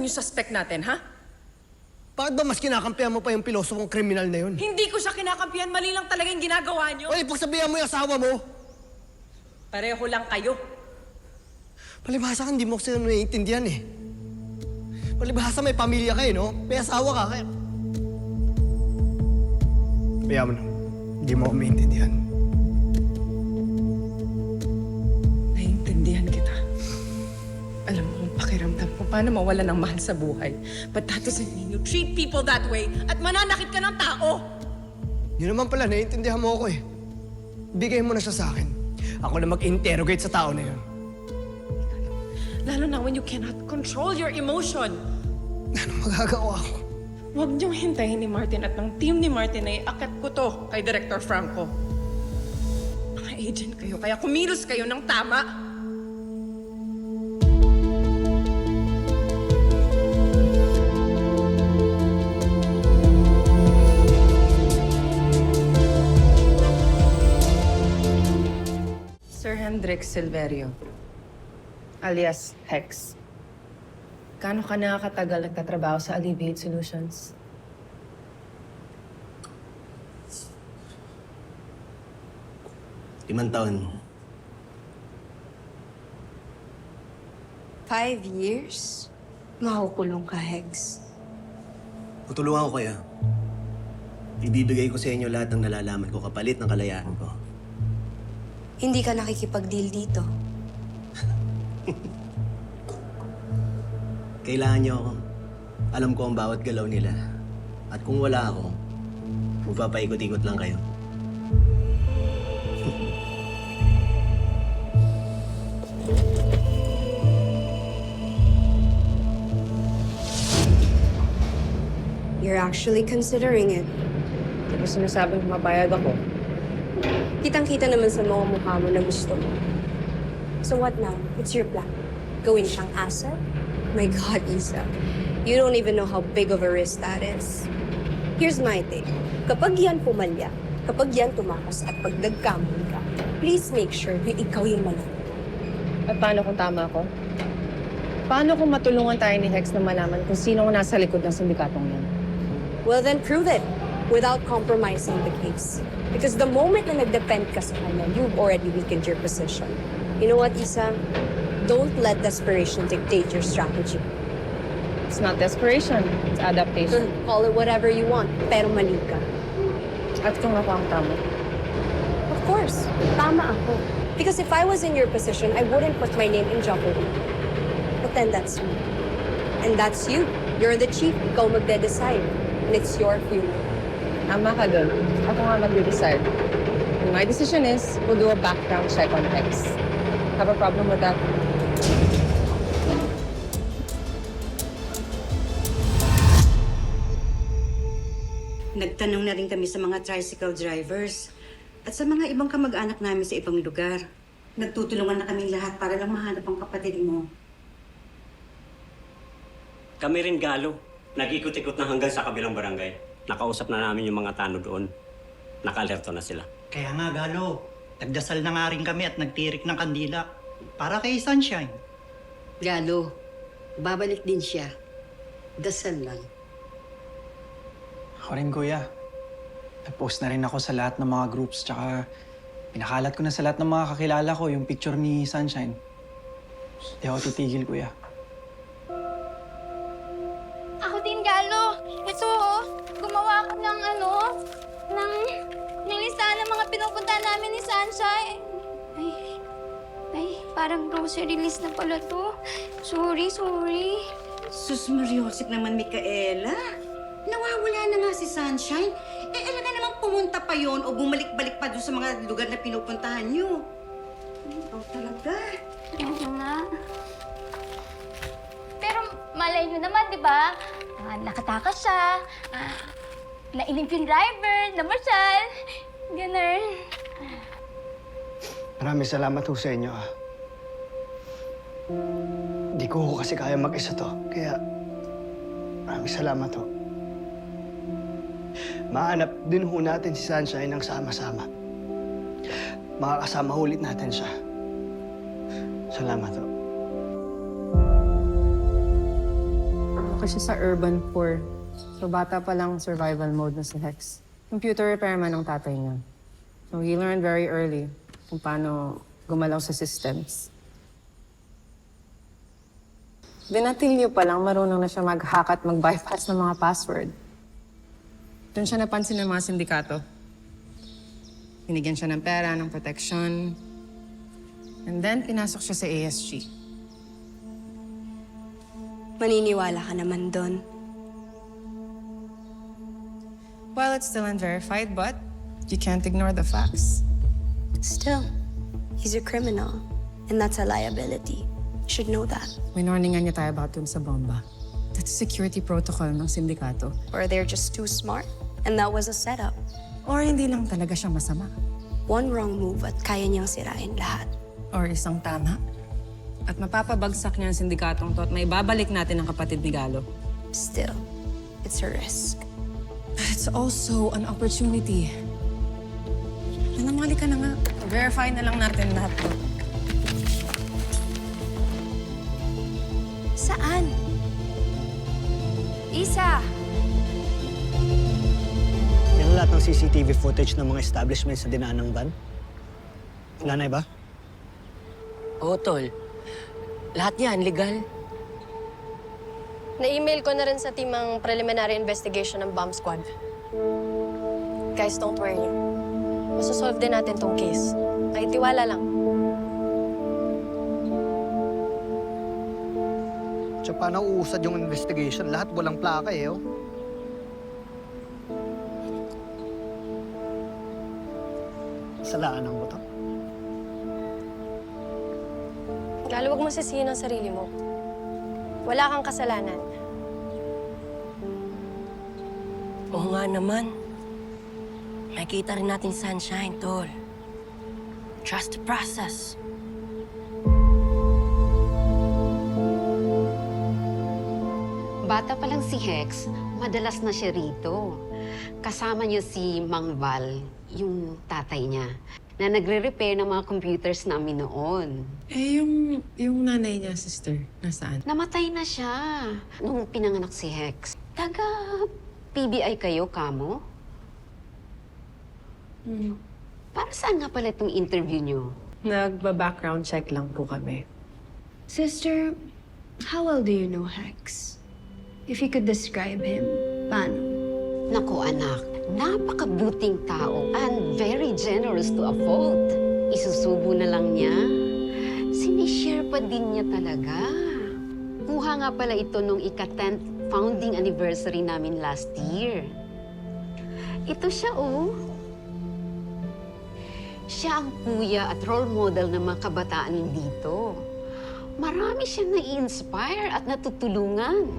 Nasaan yung suspect natin, ha? Bakit ba mas kinakampihan mo pa yung pilosokong kriminal na yun? Hindi ko siya kinakampihan. Mali lang talaga yung ginagawa niyo. Oy, pagsabihan mo yung asawa mo! Pareho lang kayo. Palibhasa ka, hindi mo kasi naiintindihan eh. Palibhasa may pamilya kayo, no? May asawa ka, kaya... Kaya mo na, hindi mo ako maintindihan. Naiintindihan kita. Alam mo kung pakiramdam ko paano mawala ng mahal sa buhay. But that doesn't mean you treat people that way at mananakit ka ng tao. Yun naman pala, naiintindihan mo ako eh. Bigay mo na siya sa akin. Ako na mag-interrogate sa tao na yun. Lalo na when you cannot control your emotion. Ano magagawa ko? Huwag niyong hintayin ni Martin at ng team ni Martin na iakat ko to kay Director Franco. Mga agent kayo, kaya kumilos kayo ng tama. Sir Hendrik Silverio, alias Hex. Gaano ka nakakatagal nagtatrabaho sa Alleviate Solutions? Limang taon. 5 years? Makukulong ka, Hex. Tutulungan ko kayo. Ibibigay ko sa inyo lahat ng nalalaman ko kapalit ng kalayaan ko. Hindi ka nakikipag-deal dito. Kailangan niyo ako. Alam ko ang bawat galaw nila. At kung wala ako, magpapaikot-ikot lang kayo. You're actually considering it. Hindi ko sinasabing mapayag ako. Kitang-kita naman sa mga mukha mo na gusto mo. So what now? What's your plan? Gawin siyang asset? My God, Isa. You don't even know how big of a risk that is. Here's my take. Kapag yan pumalya, kapag yan tumakas at pag nagkamon ka, please make sure na ikaw yung manalo. At paano kung tama ako? Paano kung matulungan tayo ni Hex na malaman kung sino ang nasa likod ng sindikatong yan? Well, then prove it without compromising the case. Because the moment na nag-depend ka sa kanya, you've already weakened your position. You know what, Isa? Don't let desperation dictate your strategy. It's not desperation, it's adaptation. Call it whatever you want, pero mali ka. At kung ako ang tama? Of course, tama ako. Because if I was in your position, I wouldn't put my name in jeopardy. But then that's me. And that's you. You're the chief. Ikaw magde-decide. And it's your funeral. Tama ka dun. Ako nga mag-decide. And my decision is, we'll do a background check on Hex. Have a problem with that? Nagtanong na rin kami sa mga tricycle drivers at sa mga ibang kamag-anak namin sa ibang lugar. Nagtutulungan na kaming lahat para lang mahanap ang kapatid mo. Kami rin, Galo. Nag-ikot-ikot na hanggang sa kabilang barangay. Nakausap na namin yung mga tanod doon. Naka-alerto na sila. Kaya nga, Galo, nagdasal na nga rin kami at nagtirik ng kandila para kay Sunshine. Galo, babalik din siya. Dasal lang. Ako rin, Kuya. Nag-post na rin ako sa lahat ng mga groups, tsaka pinakalat ko na sa lahat ng mga kakilala ko yung picture ni Sunshine. Hindi ako titigil, Kuya. Ako din, Galo. Ito, oh. Gumawa ako ng ng listahan ng mga pinupunta namin ni Sunshine. Ay, parang grocery list na pala to. Sorry. Sus Mariosip naman, Micaela. Nawawala na nga si Sunshine. Alaga namang pumunta pa yon o bumalik-balik pa doon sa mga lugar na pinupuntahan niyo. Talaga. Oo nga. Pero malay nyo naman, di ba? Nakatakas siya. Nainip yung driver, namasyal. Ganun. Maraming salamat ho sa inyo, ah. Hindi ko ho kasi kaya mag-isa to, kaya maraming salamat ho. Mahanap din ho natin si Sunshine ng sama-sama. Makakasama ulit natin siya. Salamat ho. lumaki siya sa urban poor. So bata pa lang survival mode na si Hex. Computer repairman ang tatay niya. So he learned very early kung paano gumalaw sa systems. Binatilyo pa lang, marunong na siya mag-hack at mag-bypass ng mga password. Doon siya napansin ng mga sindikato. Binigyan siya ng pera, ng protection. And then, pinasok siya sa ASG. Maniniwala ka naman doon. Well, it's still unverified, but you can't ignore the facts. Still, he's a criminal. And that's a liability. You should know that. Minorningan niya tayo about dun sa bomba. That's a security protocol ng sindikato. Or they're just too smart. And that was a setup. Or hindi lang talaga siya masama. One wrong move at kaya niyang sirain lahat. Or isang tama. At mapapabagsak niya ang sindikatong to at may babalik natin ang kapatid ni Galo. Still, it's a risk. It's also an opportunity. Nanamali ka na nga. Verify na lang natin lahat to. Saan? Isa! Yan ang lahat ng CCTV footage ng mga establishments na dinaan ng van? Wala na iba? Oo, Tol. Lahat yan, legal. Na-email ko na rin sa team ang preliminary investigation ng bomb squad. Guys, don't worry. Masosolve din natin tong case. Ay, tiwala lang. Tsaka paano uusad yung investigation? Lahat walang plaka eh, oh. Salaan ang buto. Lalo, huwag mo sisihin ang sarili mo. Wala kang kasalanan. Oo nga naman. Makita rin natin sunshine, Tol. Trust the process. Bata pa lang si Hex, madalas na siya rito. Kasama niya si Mang Val, yung tatay niya, na nagre-repair ng mga computers namin noon. Eh, yung nanay niya, sister, nasaan? Namatay na siya nung pinanganak si Hex. Taga PBI kayo, kamo? Para saan nga pala itong interview niyo? Nagba-background check lang po kami. Sister, how well do you know Hex? If you could describe him, paano? Naku, anak, napakabuting tao and very generous to a fault. Isusubo na lang niya. Sinishare pa din niya talaga. Kuha nga pala ito nung ika-10th founding anniversary namin last year. Ito siya, oh. Siya ang kuya at role model ng mga kabataan dito. Marami siyang nai-inspire at natutulungan.